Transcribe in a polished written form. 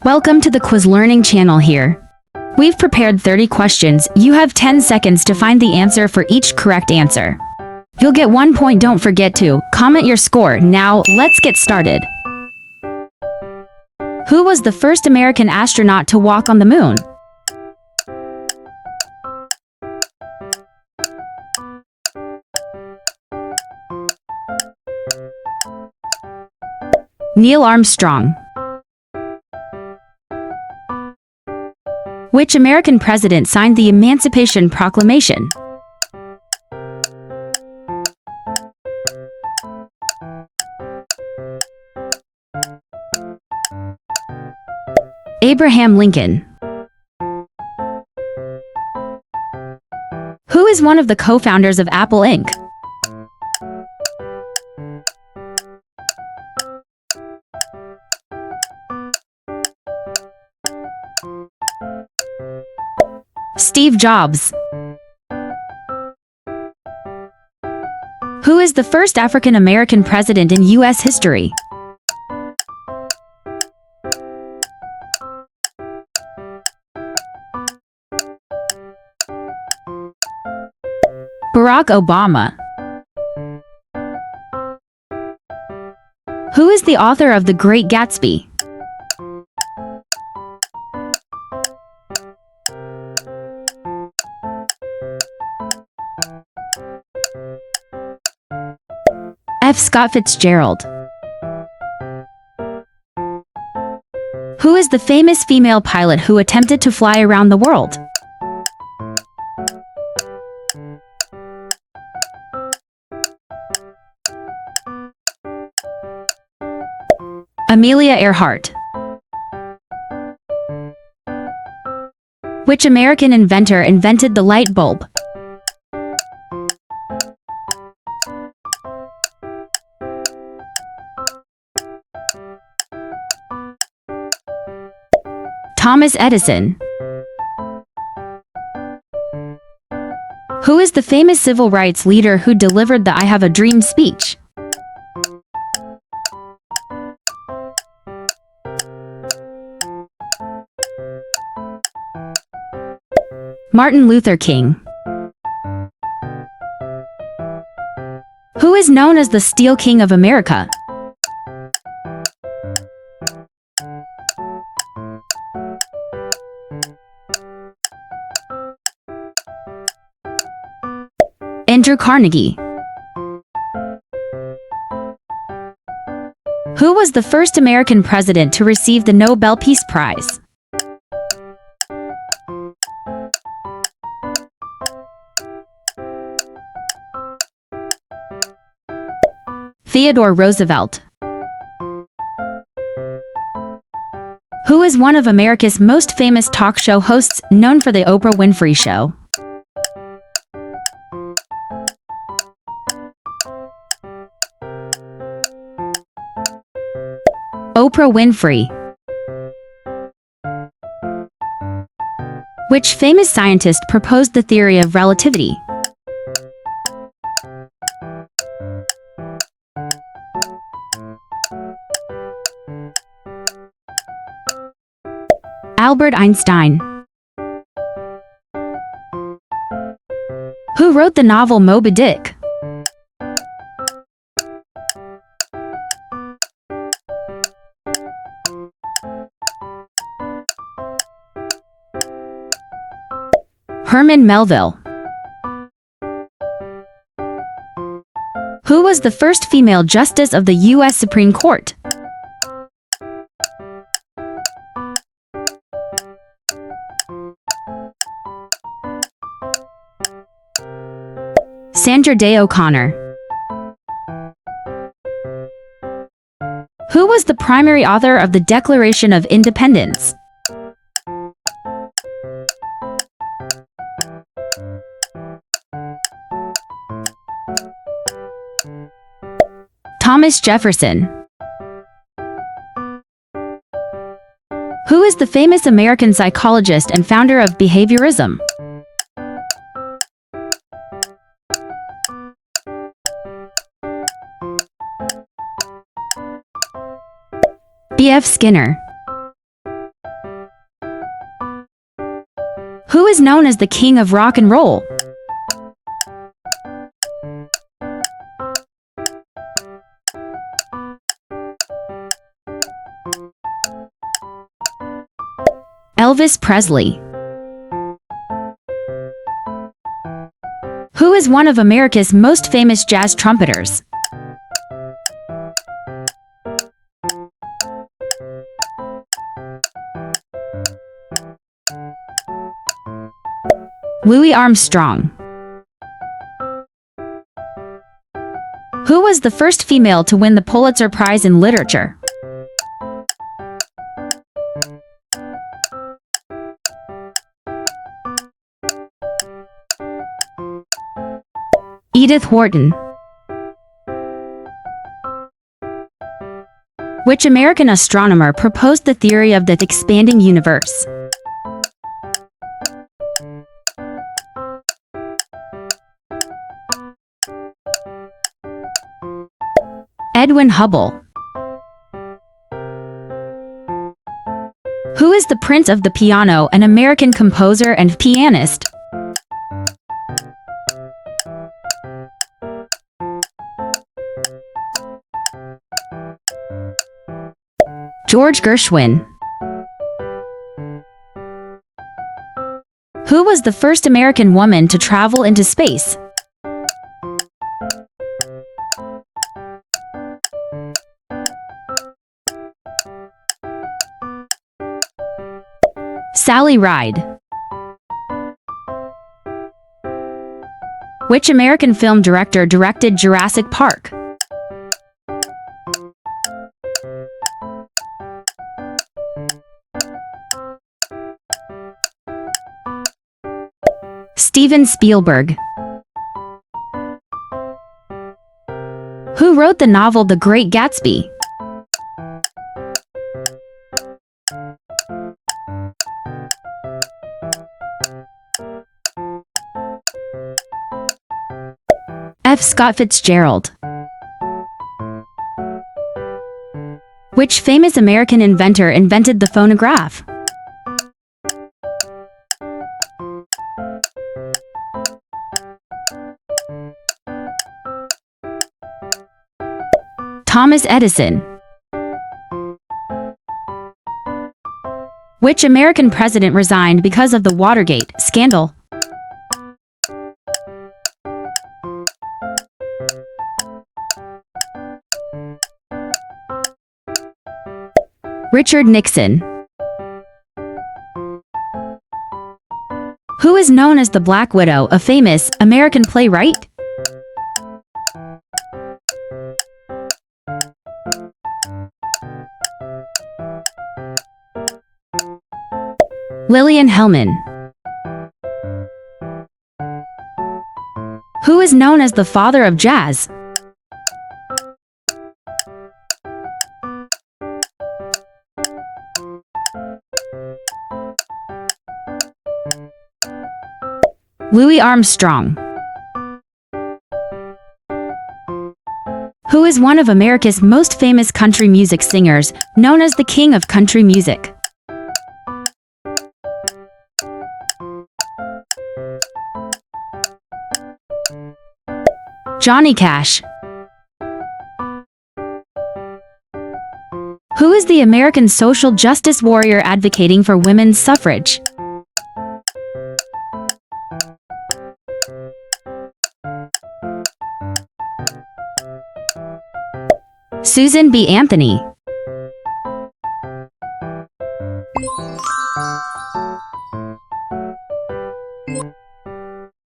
Welcome to the Quiz Learning channel here. We've prepared 30 questions. You have 10 seconds to find the answer for each correct answer. You'll get 1 point. Don't forget to comment your score. Now, let's get started. Who was the first American astronaut to walk on the moon? Neil Armstrong. Which American president signed the Emancipation Proclamation? Abraham Lincoln. Who is one of the co-founders of Apple Inc.? Steve Jobs. Who is the first African American president in U.S. history? Barack Obama. Who is the author of The Great Gatsby? F. Scott Fitzgerald. Who is the famous female pilot who attempted to fly around the world? Amelia Earhart. Which American inventor invented the light bulb? Thomas Edison. Who is the famous civil rights leader who delivered the I Have a Dream speech? Martin Luther King. Who is known as the Steel King of America? Andrew Carnegie. Who was the first American president to receive the Nobel Peace Prize? Theodore Roosevelt. Who is one of America's most famous talk show hosts, known for The Oprah Winfrey Show? Oprah Winfrey. Which famous scientist proposed the theory of relativity? Albert Einstein. Who wrote the novel Moby Dick? Herman Melville. Who was the first female justice of the U.S. Supreme Court? Sandra Day O'Connor. Who was the primary author of the Declaration of Independence? Thomas Jefferson. Who is the famous American psychologist and founder of behaviorism? B.F. Skinner. Who is known as the king of rock and roll? Elvis Presley. Who is one of America's most famous jazz trumpeters? Louis Armstrong. Who was the first female to win the Pulitzer Prize in Literature? Edith Wharton. Which American astronomer proposed the theory of the expanding universe? Edwin Hubble. Who is the Prince of the Piano, an American composer and pianist? George Gershwin. Who was the first American woman to travel into space? Sally Ride. Which American film director directed Jurassic Park? Steven Spielberg. Who wrote the novel The Great Gatsby? F. Scott Fitzgerald. Which famous American inventor invented the phonograph? Thomas Edison. Which American president resigned because of the Watergate scandal? Richard Nixon. Who is known as the Black Widow, a famous American playwright? Lillian Hellman. Who is known as the father of jazz? Louis Armstrong. Who is one of America's most famous country music singers, known as the King of Country Music? Johnny Cash. Who is the American social justice warrior advocating for women's suffrage? Susan B. Anthony.